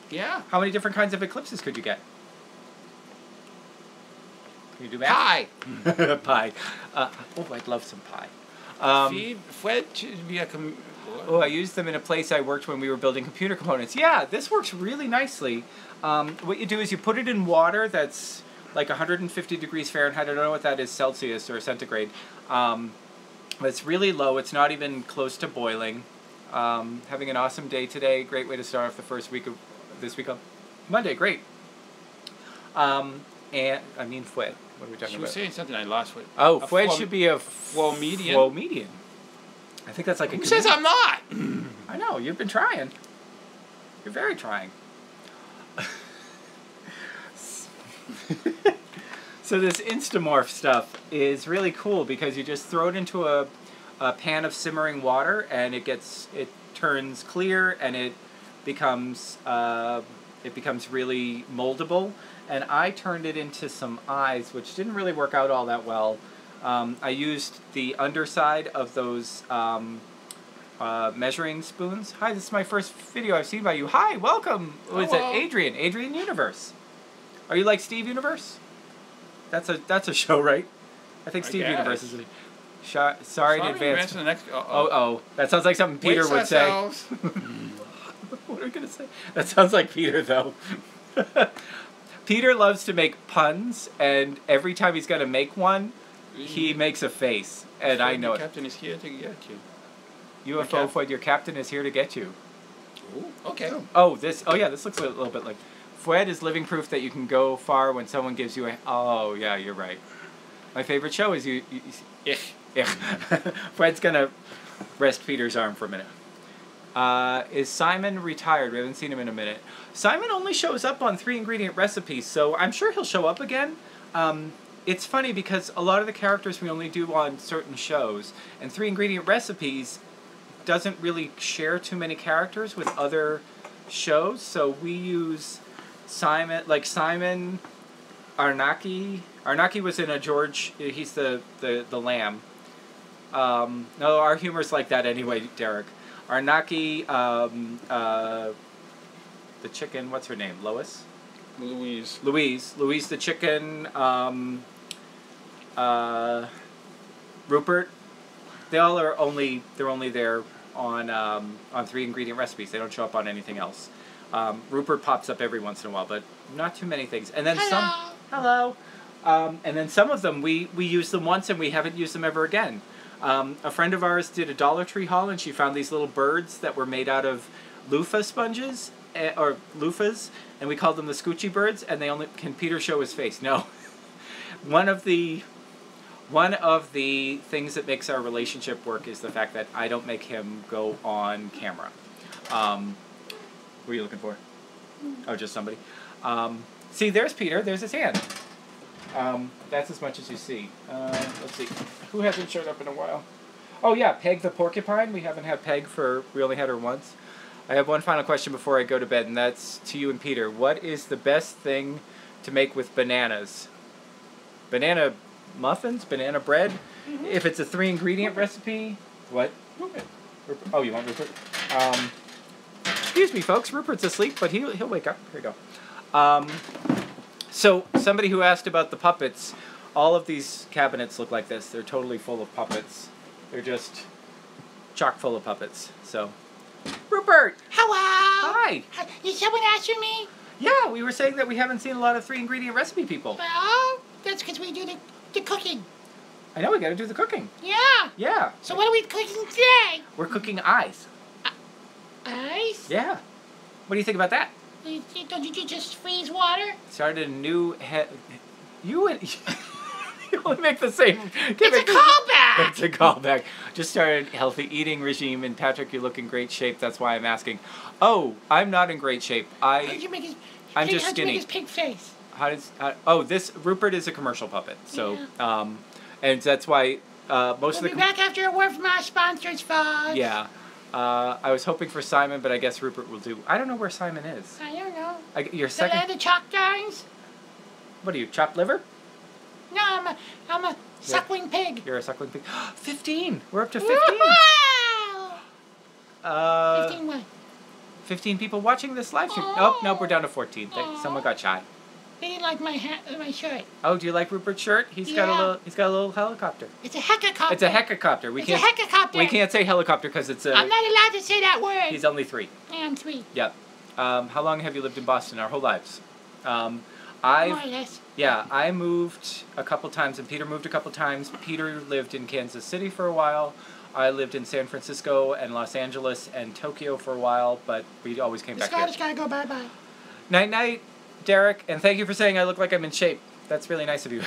B: Yeah.
A: How many different kinds of eclipses could you get? Can you do math?
B: Pie.
A: Pie. Oh, I'd love some pie.
B: Feed Fred to be a...
A: Oh, I used them in a place I worked when we were building computer components. Yeah, this works really nicely. What you do is you put it in water that's like 150 degrees Fahrenheit. I don't know what that is, Celsius or centigrade. But it's really low. It's not even close to boiling. Having an awesome day today. Great way to start off the first week of this week of Monday. Great. And I mean Fred. What are we talking about?
B: She was saying something I lost.
A: Oh, Fred should be a
B: flow median.
A: Flow median. I think that's like a...
B: Who says I'm not?
A: I know, you've been trying. You're very trying. So this Instamorph stuff is really cool because you just throw it into a pan of simmering water and it turns clear and it becomes really moldable. And I turned it into some eyes, which didn't really work out all that well. I used the underside of those measuring spoons. Hi, this is my first video I've seen by you. Hi, welcome. Who is it? Adrian. Adrian Universe. Are you like Steve Universe? That's a show, right? I think Steve Universe is a show. Sorry in advance.
B: To the next,
A: that sounds like something Peter would say. What are we gonna say? That sounds like Peter, though. Peter loves to make puns, and every time he's gonna make one, he makes a face, and I know it.
B: Captain is here to get you.
A: UFO Fred, your captain is here to get you.
B: Ooh, okay.
A: This looks a little bit like... Fred is living proof that you can go far when someone gives you a... Oh, yeah, you're right. My favorite show is you Fred's gonna rest Peter's arm for a minute. Is Simon retired? We haven't seen him in a minute. Simon only shows up on 3-ingredient recipes, so I'm sure he'll show up again. It's funny because a lot of the characters we only do on certain shows, and 3-ingredient recipes doesn't really share too many characters with other shows, so we use Simon Arnaki. Arnaki was in a George. He's the lamb. No, our humor's like that anyway, Derek. Arnaki, the chicken. What's her name? Lois.
B: Louise.
A: Louise the chicken. Rupert. They all are only. They're only there on 3-ingredient recipes. They don't show up on anything else. Rupert pops up every once in a while, but not too many things. And then Hello. And then some of them we use them once and we haven't used them ever again. A friend of ours did a Dollar Tree haul and she found these little birds that were made out of loofah sponges or loofahs, and we called them the Scoochie Birds. And they only can Peter show his face? No. One of the things that makes our relationship work is the fact that I don't make him go on camera. What are you looking for? Oh, just somebody. See, there's Peter. There's his hand. That's as much as you see. Let's see. Who hasn't showed up in a while? Oh, yeah, Peg the porcupine. We haven't had Peg we only had her once. I have one final question before I go to bed, and that's to you and Peter. What is the best thing to make with bananas? Banana muffins? Banana bread? Mm-hmm. If it's a 3-ingredient recipe? What? Rupert. Oh, you want Rupert? Excuse me, folks. Rupert's asleep, but he'll wake up. Here we go. So, somebody who asked about the puppets, all of these cabinets look like this. They're totally full of puppets. They're just chock full of puppets. So, Rupert!
C: Hello!
A: Hi!
C: Is someone asking me?
A: Yeah, we were saying that we haven't seen a lot of 3-ingredient recipe people.
C: Well, that's because we do the cooking.
A: I know, we gotta do the cooking.
C: Yeah.
A: Yeah.
C: So what are we cooking today?
A: We're cooking eyes.
C: Eyes?
A: Yeah. What do you think about that?
C: Don't you just freeze water?
A: Started a new You only make the same...
C: It's a callback!
A: It's a callback. Just started a healthy eating regime, and Patrick, you look in great shape. That's why I'm asking. Oh, I'm not in great shape.
C: How did you make his...
A: I'm just skinny.
C: How did you make his pig face?
A: This Rupert is a commercial puppet. So, yeah. And that's why most of the...
C: We'll be back after a word from our sponsors, folks.
A: Yeah. I was hoping for Simon, but I guess Rupert will do. I don't know where Simon is.
C: I don't know.
A: You're second.
C: The land of chalk dines?
A: What are you, chopped liver?
C: No, I'm a suckling pig.
A: You're a suckling pig. 15. We're up to 15.
C: Wow! 15 what?
A: 15 people watching this live stream. Oh, nope, we're down to 14. Someone got shy.
C: They didn't like my shirt.
A: Oh, do you like Rupert's shirt? He's got a little helicopter.
C: It's a helicopter.
A: It's a helicopter.
C: It's a helicopter.
A: We can't say helicopter because it's a...
C: I'm not allowed to say that word.
A: He's only 3.
C: Yeah, I'm 3.
A: Yep. How long have you lived in Boston? Our whole lives.
C: More or less.
A: Yeah, I moved a couple times, and Peter moved a couple times. Peter lived in Kansas City for a while. I lived in San Francisco and Los Angeles and Tokyo for a while, but we always came back here.
C: The Scottish gotta go bye-bye.
A: Night-night, Derek, and thank you for saying I look like I'm in shape. That's really nice of you.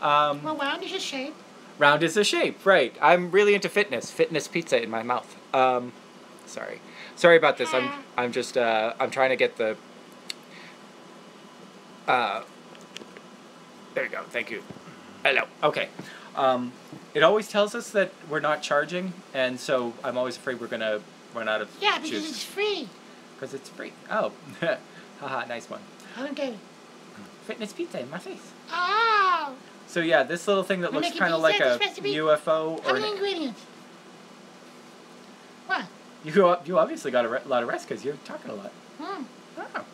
C: Well, round is your shape.
A: Round is a shape, right. I'm really into fitness. Fitness pizza in my mouth. Sorry about this. I'm just, I'm trying to get the, there you go. Thank you. Hello. Okay. It always tells us that we're not charging, and so I'm always afraid we're going to run out of
C: Yeah, because
A: juice.
C: it's free.
A: Because it's free. Oh. Haha, nice one.
C: I don't get it.
A: Fitness pizza in my face.
C: Oh!
A: So yeah, this little thing that
C: We're
A: looks
C: making
A: kind of like
C: pizza,
A: a
C: this recipe?
A: UFO
C: How
A: or
C: many ingredients? What?
A: you obviously got a lot of rest because you're talking a lot.
C: Hmm.
A: Oh.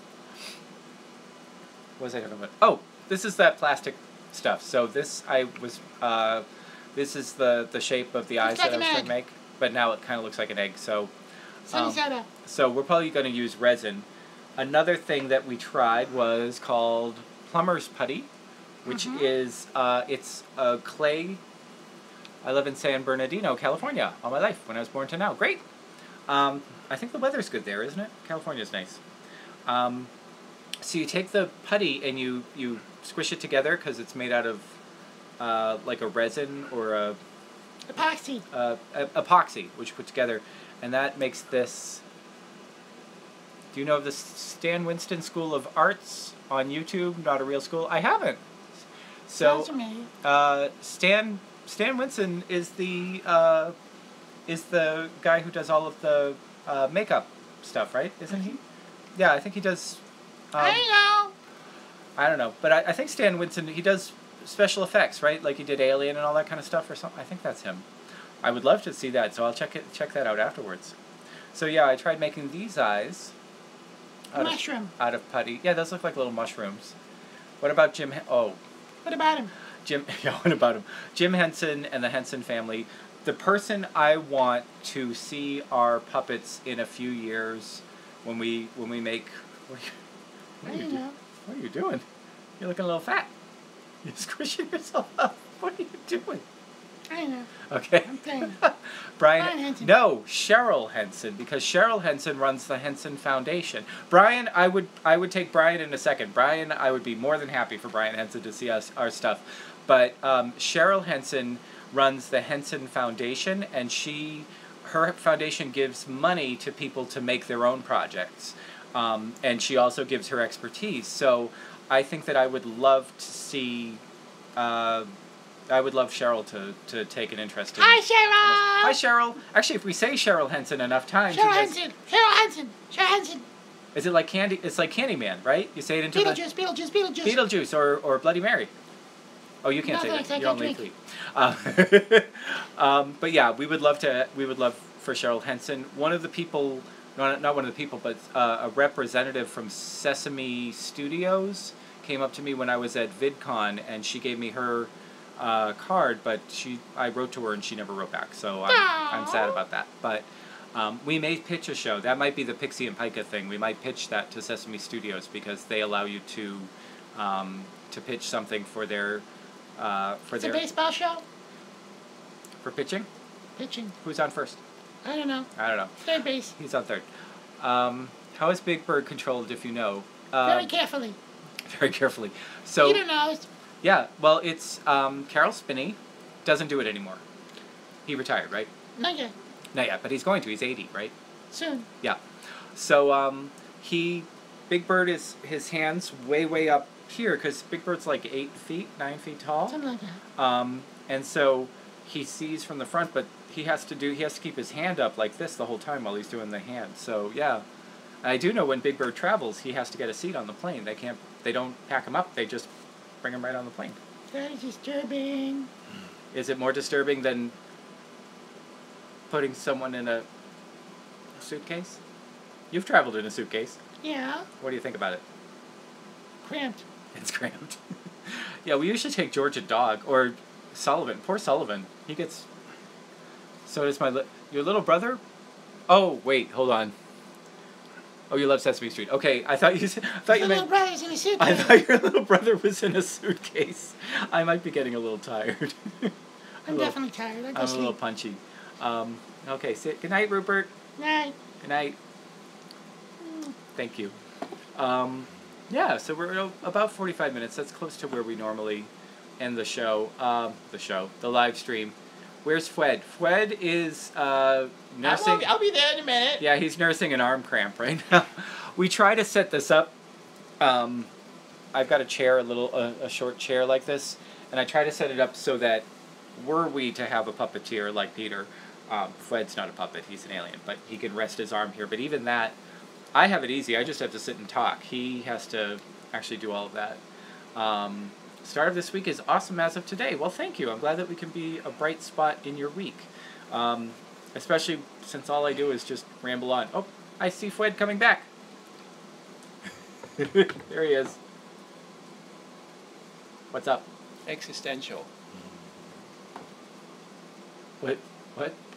A: What was I talking about? Oh, this is that plastic stuff. So this this is the shape of the eyes
C: like
A: that I
C: an
A: was trying
C: egg.
A: to make, but now it kind of looks like an egg. So
C: Sunny side up.
A: so we're probably going to use resin. Another thing that we tried was called Plumber's Putty, which is it's a clay. I live in San Bernardino, California, all my life, when I was born to now. Great. I think the weather's good there, isn't it? California's nice. So you take the putty and you squish it together because it's made out of like a resin or a
C: Epoxy.
A: epoxy, which you put together, and that makes this. Do you know of the Stan Winston School of Arts on YouTube? Not a real school. I haven't. So
C: Sounds amazing.
A: Stan Winston is the guy who does all of the makeup stuff, right? Isn't he? Yeah, I think he does.
C: I
A: I don't know, but I think Stan Winston, he does special effects, right? Like he did Alien and all that kind of stuff or something. I think that's him. I would love to see that, so I'll check that out afterwards. So yeah, I tried making these eyes
C: Mushroom.
A: out of putty. Yeah, those look like little mushrooms. What about Jim?
C: What about him?
A: Yeah, what about him? Jim Henson and the Henson family. The person I want to see our puppets in a few years when we make. What are you doing? You're looking a little fat. You're squishing yourself up. What are you doing?
C: I know.
A: Okay.
C: I'm playing.
A: Brian
C: Henson.
A: No, Cheryl Henson, because Cheryl Henson runs the Henson Foundation. Brian, I would take Brian in a second. Brian, I would be more than happy for Brian Henson to see our stuff. But Cheryl Henson runs the Henson Foundation, and her foundation gives money to people to make their own projects. And she also gives her expertise. So I think that I would love to see. I would love Cheryl to take an interest in.
C: Hi, Cheryl!
A: Hi, Cheryl. Actually, if we say Cheryl Henson enough times,
C: Cheryl Henson! Cheryl Henson! Cheryl Henson!
A: Is it like candy? It's like Candyman, right? You say it into
C: Beetlejuice, Beetlejuice, Beetlejuice!
A: Beetlejuice or Bloody Mary. Oh, you can't
C: No,
A: say
C: thanks,
A: that.
C: I
A: You're on
C: can't
A: lead 3. But yeah, we would love for Cheryl Henson. One of the people, not one of the people, but a representative from Sesame Studios came up to me when I was at VidCon, and she gave me her card, but I wrote to her and she never wrote back, so I'm sad about that. But we may pitch a show. That might be the Pixie and Pica thing. We might pitch that to Sesame Studios because they allow you to pitch something for their
C: It's a baseball show?
A: for pitching.
C: Pitching.
A: Who's on first?
C: I don't know.
A: I don't know.
C: Third base.
A: He's on third. How is Big Bird controlled, if you know?
C: Very carefully.
A: Very carefully. So
C: Peter knows.
A: yeah, well, it's Carol Spinney doesn't do it anymore. He retired, right?
C: Not yet.
A: Not yet, but he's going to. He's 80, right?
C: Soon.
A: Yeah. So Big Bird is his hands way up here because Big Bird's like 9 feet tall.
C: Something like that.
A: And so he sees from the front, but he has to keep his hand up like this the whole time while he's doing the hand. So yeah, I do know when Big Bird travels, he has to get a seat on the plane. They don't pack him up. They just bring him right on the plane.
C: That is disturbing.
A: Is it more disturbing than putting someone in a suitcase? You've traveled in a suitcase.
C: Yeah.
A: What do you think about it?
C: Cramped.
A: It's cramped. Yeah, we usually take Georgia Dog or Sullivan. Poor Sullivan. He gets. So does your little brother. Oh wait, hold on. Oh, you love Sesame Street. Okay, I thought you
C: Little
A: meant.
C: brother's in a suitcase.
A: I thought your little brother was in a suitcase. I might be getting a little tired.
C: I'm definitely tired. I go
A: I'm a
C: sleep.
A: little punchy. Okay, good night, Rupert.
C: Night.
A: Good night. Thank you. Yeah, so we're about 45 minutes. That's close to where we normally end the show. The live stream. Where's Fred? Fred is nursing.
B: I'll be there in a minute.
A: Yeah, he's nursing an arm cramp right now. We try to set this up. I've got a chair, a short chair like this, and I try to set it up so that were we to have a puppeteer like Peter, Fred's not a puppet, he's an alien, but he can rest his arm here. But even that, I have it easy. I just have to sit and talk. He has to actually do all of that. Start of this week is awesome as of today. Well, thank you. I'm glad that we can be a bright spot in your week, especially since all I do is just ramble on. Oh, I see Fred coming back. There he is. What's up?
B: Existential.
A: What?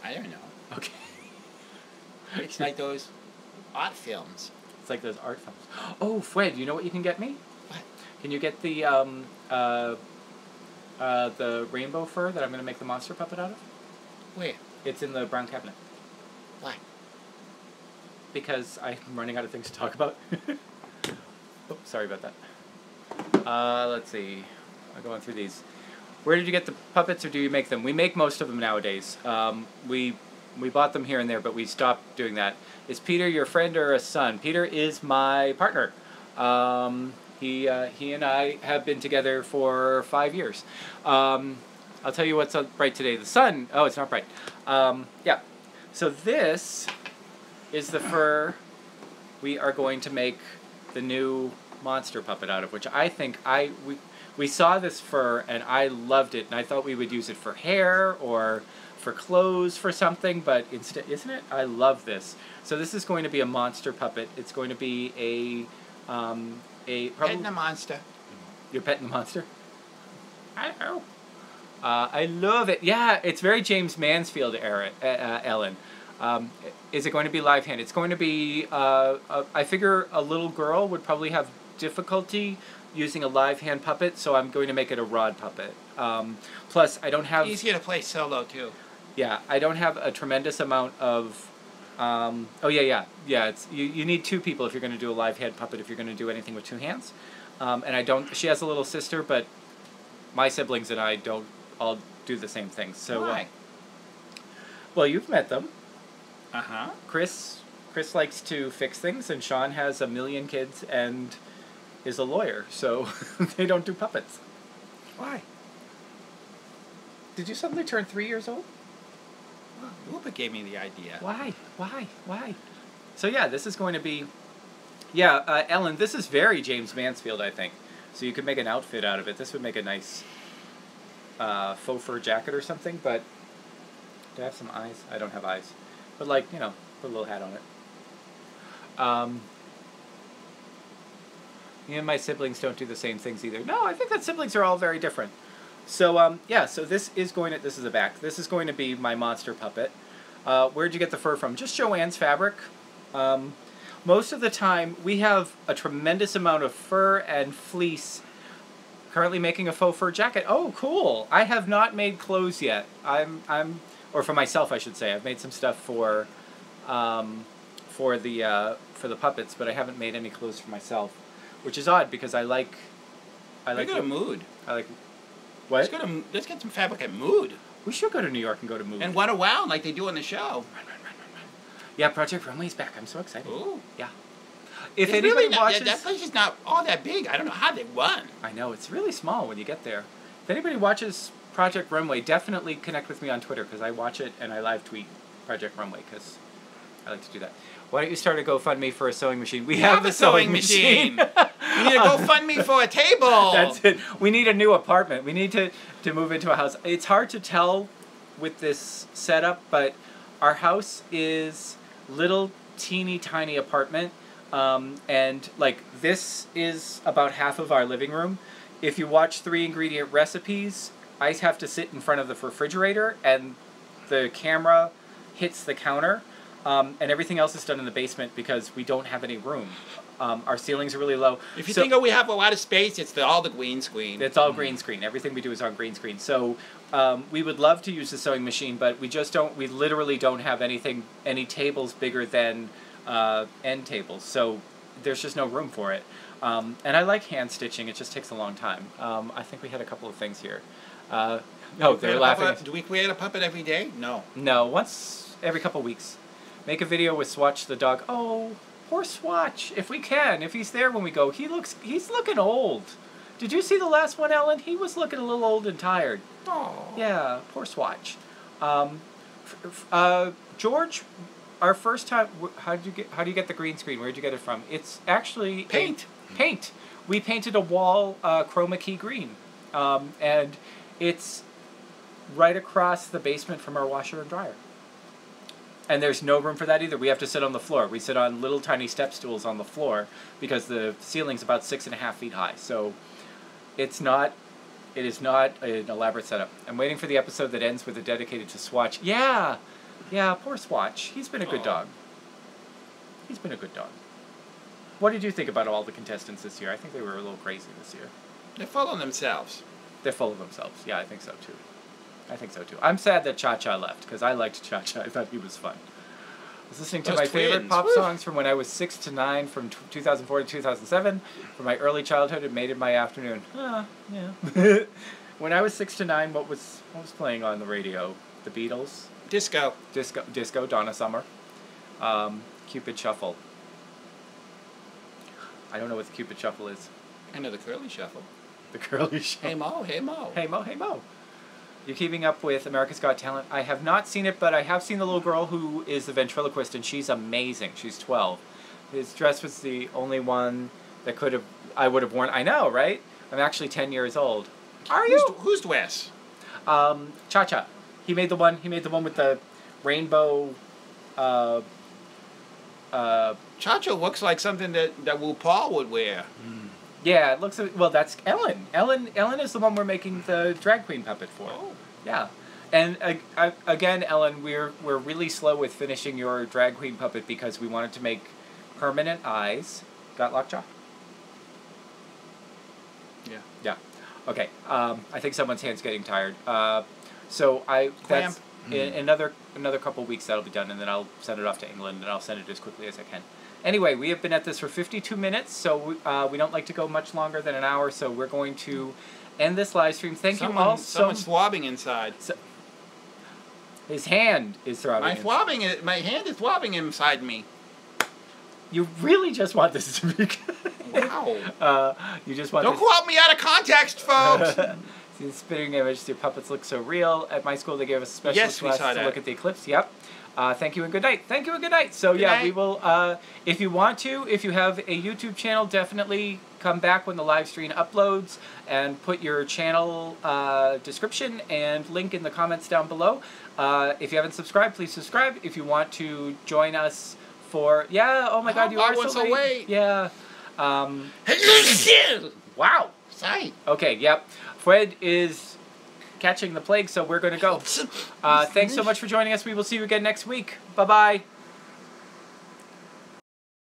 B: I don't know.
A: Okay.
B: It's like those art films.
A: It's like those art films. Oh, Fred, you know what you can get me?
B: What?
A: Can you get the rainbow fur that I'm going to make the monster puppet out of?
B: Where?
A: It's in the brown cabinet.
B: Why?
A: Because I'm running out of things to talk about. Oh, sorry about that. Let's see. I'm going through these. Where did you get the puppets, or do you make them? We make most of them nowadays. We bought them here and there, but we stopped doing that. Is Peter your friend or a son? Peter is my partner. He and I have been together for 5 years. I'll tell you what's bright today. The sun. Oh, it's not bright. Yeah. So this is the fur we are going to make the new monster puppet out of, which I think we saw this fur and I loved it, and I thought we would use it for hair or for clothes for something, but instead, isn't it? I love this. So this is going to be a monster puppet. It's going to be
B: Petting a monster.
A: You're petting the monster? I don't know. I love it. Yeah, it's very James Mansfield era, Ellen. Is it going to be live hand? It's going to be, I figure a little girl would probably have difficulty using a live hand puppet, so I'm going to make it a rod puppet. Plus, I don't have...
B: Easier to play solo, too.
A: Yeah, I don't have a tremendous amount of... oh, yeah. It's you need 2 people if you're going to do a live hand puppet, if you're going to do anything with 2 hands. And I don't... She has a little sister, but my siblings and I don't all do the same thing. So,
B: why?
A: Well, you've met them.
B: Uh-huh.
A: Chris likes to fix things, and Sean has a million kids and is a lawyer, so they don't do puppets.
B: Why?
A: Did you suddenly turn 3 years old?
B: Well, Uber gave me the idea.
A: Why? So yeah, this is going to be... Yeah, Ellen, this is very James Mansfield, I think. So you could make an outfit out of it. This would make a nice faux fur jacket or something, but... Do I have some eyes? I don't have eyes. But like, you know, put a little hat on it. Me and my siblings don't do the same things either. No, I think that siblings are all very different. So, yeah, so this is a back. This is going to be my monster puppet. Where'd you get the fur from? Just Joann's Fabric. Most of the time, we have a tremendous amount of fur and fleece. Currently making a faux fur jacket. Oh, cool. I have not made clothes yet. Or for myself, I should say. I've made some stuff for the puppets, but I haven't made any clothes for myself, which is odd because I like
B: go to Mood.
A: I like what?
B: Let's get some fabric at Mood.
A: We should go to New York and go to Mood.
B: And what a wow, like they do on the show.
A: Run. Yeah, Project Runway's back. I'm so excited.
B: Ooh.
A: Yeah. If
B: it's
A: anybody
B: really
A: watches...
B: That place is not all that big. I don't know how they run.
A: I know, it's really small when you get there. If anybody watches Project Runway, definitely connect with me on Twitter, because I watch it and I live tweet Project Runway, because I like to do that. Why don't you start a GoFundMe for a sewing machine? We have the sewing machine.
B: We need a GoFundMe for a table.
A: That's it. We need a new apartment. We need to move into a house. It's hard to tell with this setup, but our house is little teeny tiny apartment, and like this is about half of our living room. If you watch 3-ingredient recipes, I have to sit in front of the refrigerator and the camera hits the counter, and everything else is done in the basement because we don't have any room. Our ceilings are really low.
B: If you think we have a lot of space, it's all the green screen.
A: It's all green screen. Everything we do is on green screen. So we would love to use the sewing machine, but we just don't. We literally don't have any tables bigger than end tables. So there's just no room for it. And I like hand stitching. It just takes a long time. I think we had a couple of things here. No, they're laughing.
B: Do we create a puppet every day? No.
A: No, once every couple weeks. Make a video with Swatch the dog. Oh, poor Swatch. If we can, if he's there when we go, he's looking old. Did you see the last one, Ellen? He was looking a little old and tired.
B: Oh.
A: Yeah, poor Swatch. George, our first time. How do you get the green screen? Where'd you get it from? It's actually
B: Paint.
A: Paint. We painted a wall chroma key green, and it's right across the basement from our washer and dryer. And there's no room for that either. We have to sit on the floor. We sit on little tiny step stools on the floor because the ceiling's about 6.5 feet high. So it is not an elaborate setup. I'm waiting for the episode that ends with a dedicated to Swatch. Yeah, poor Swatch. He's been a good dog. He's been a good dog. What did you think about all the contestants this year? I think they were a little crazy this year.
B: They're full of themselves.
A: They're full of themselves. Yeah, I think so too. I'm sad that Cha-Cha left, because I liked Cha-Cha. I thought he was fun. I was listening to my favorite pop songs from when I was 6 to 9, from 2004 to 2007. From my early childhood, it made it my afternoon. Yeah. When I was 6 to 9, what was playing on the radio? The Beatles? Disco, Donna Summer. Cupid Shuffle. I don't know what the Cupid Shuffle is.
B: I know the Curly Shuffle.
A: The Curly Shuffle.
B: Hey Mo, hey Mo.
A: Hey Mo, hey Mo. You're keeping up with America's Got Talent. I have not seen it, but I have seen the little girl who is the ventriloquist, and she's amazing. She's 12. His dress was the only one that I would have worn. I know, right? I'm actually 10 years old. Are you?
B: Who's dress?
A: Cha-Cha. He made the one with the rainbow.
B: Cha-Cha looks like something that RuPaul would wear.
A: Yeah, it looks. Well, that's Ellen. Ellen is the one we're making the drag queen puppet for.
B: Oh.
A: Yeah, and again, Ellen, we're really slow with finishing your drag queen puppet because we wanted to make permanent eyes. Got lockjaw?
B: Yeah.
A: Yeah. Okay. I think someone's hand's getting tired. So that's in another couple weeks that'll be done, and then I'll send it off to England, and I'll send it as quickly as I can. Anyway, we have been at this for 52 minutes, so we don't like to go much longer than an hour, so we're going to end this live stream. Thank you all so much.
B: Someone's throbbing inside.
A: His hand is throbbing.
B: My hand is throbbing inside me.
A: You really just want this to be good.
B: Wow.
A: You just want
B: Don't quote me out of context, folks!
A: See the spinning image, your puppets look so real. At my school, they gave us a special class to look at the eclipse. Yep. Thank you and good night. Thank you and good night. So good night. We will, if you want to, if you have a YouTube channel, definitely come back when the live stream uploads and put your channel description and link in the comments down below. If you haven't subscribed, please subscribe. If you want to join us for, oh my God, you are so late. Yeah. Wow.
B: Sorry.
A: Okay, yep. Fred is catching the plague, so we're going to go. Thanks so much for joining us. We will see you again next week. Bye-bye.